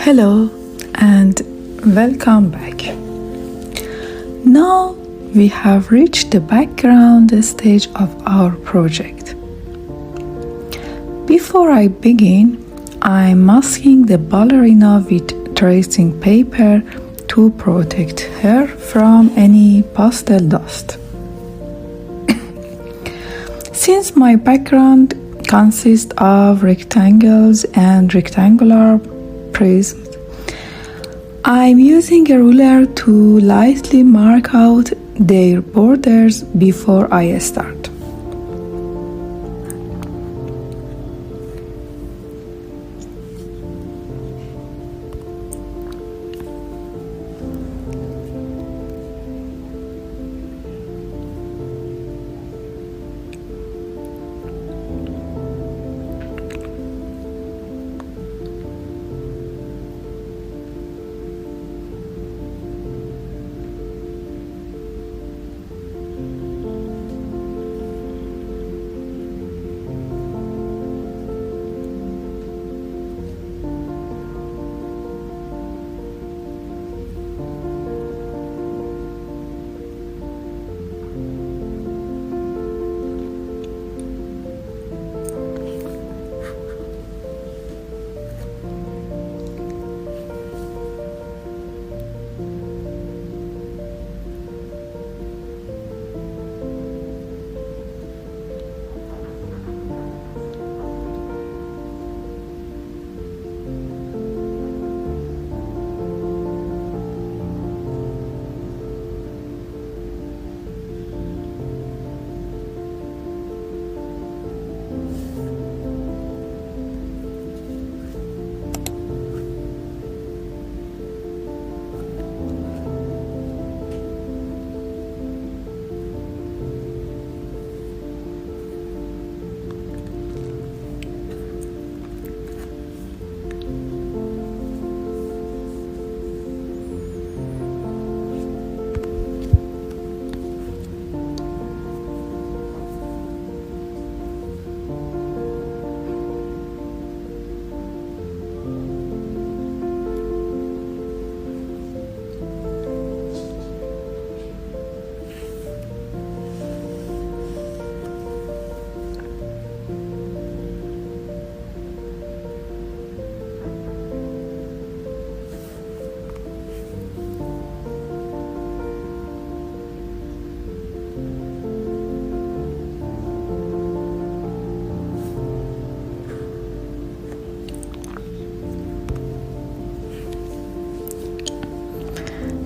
Hello and welcome back. Now we have reached the background stage of our project. Before I begin, I'm masking the ballerina with tracing paper to protect her from any pastel dust. Since my background consists of rectangles and rectangular prisms, I'm using a ruler to lightly mark out their borders before I start.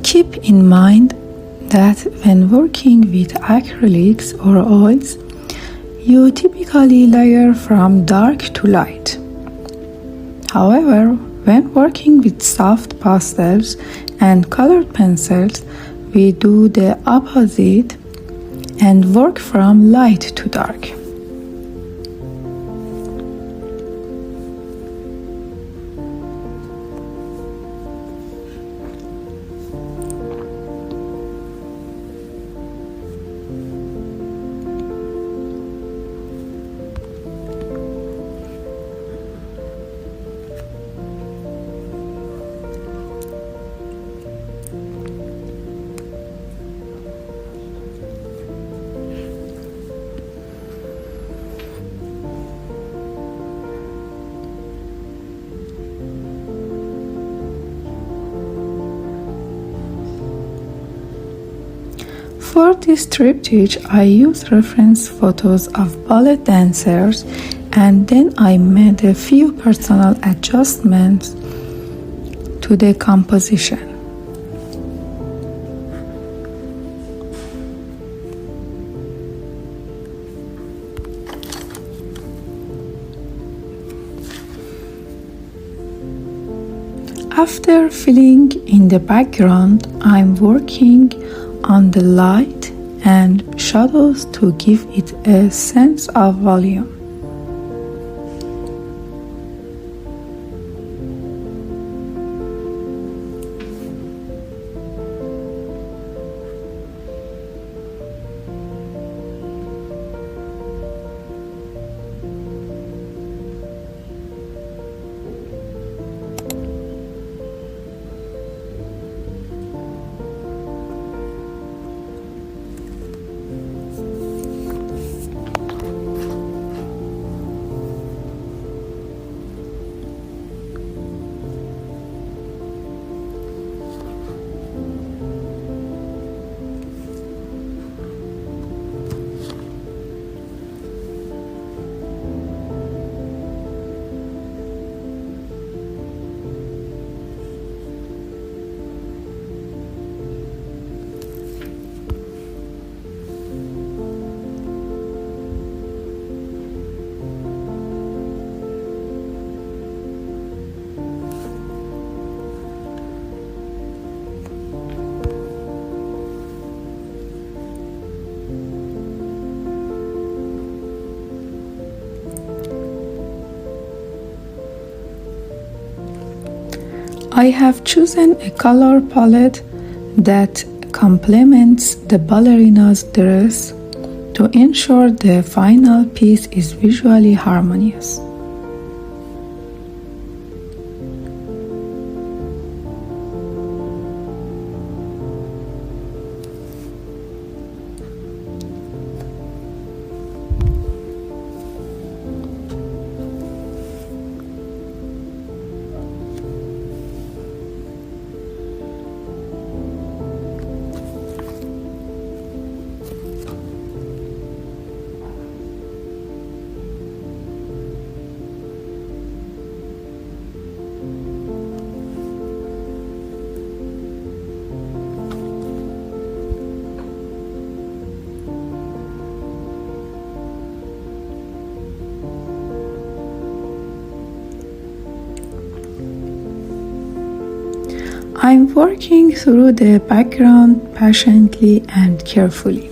Keep in mind that when working with acrylics or oils, you typically layer from dark to light. However, when working with soft pastels and colored pencils, we do the opposite and work from light to dark. For this triptych, I used reference photos of ballet dancers, and then I made a few personal adjustments to the composition. After filling in the background, I'm working on the light and shadows to give it a sense of volume. I have chosen a color palette that complements the ballerina's dress to ensure the final piece is visually harmonious. I'm working through the background patiently and carefully.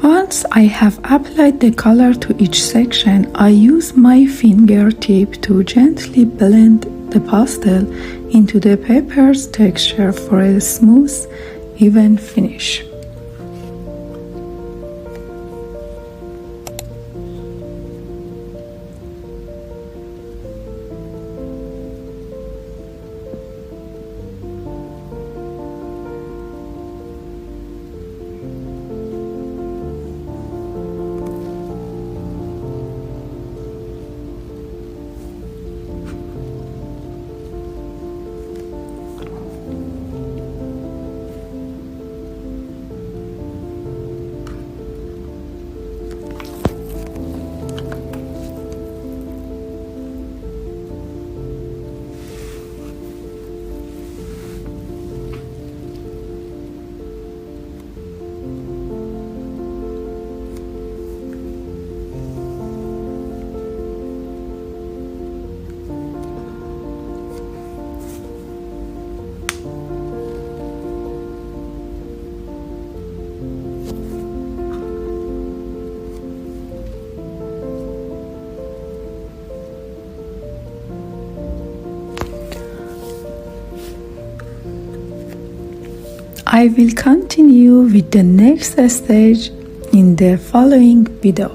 Once I have applied the color to each section, I use my fingertip to gently blend the pastel into the paper's texture for a smooth, even finish. I will continue with the next stage in the following video.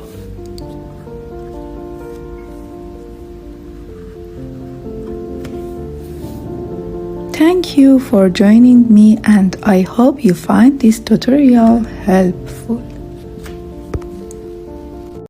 Thank you for joining me, and I hope you find this tutorial helpful.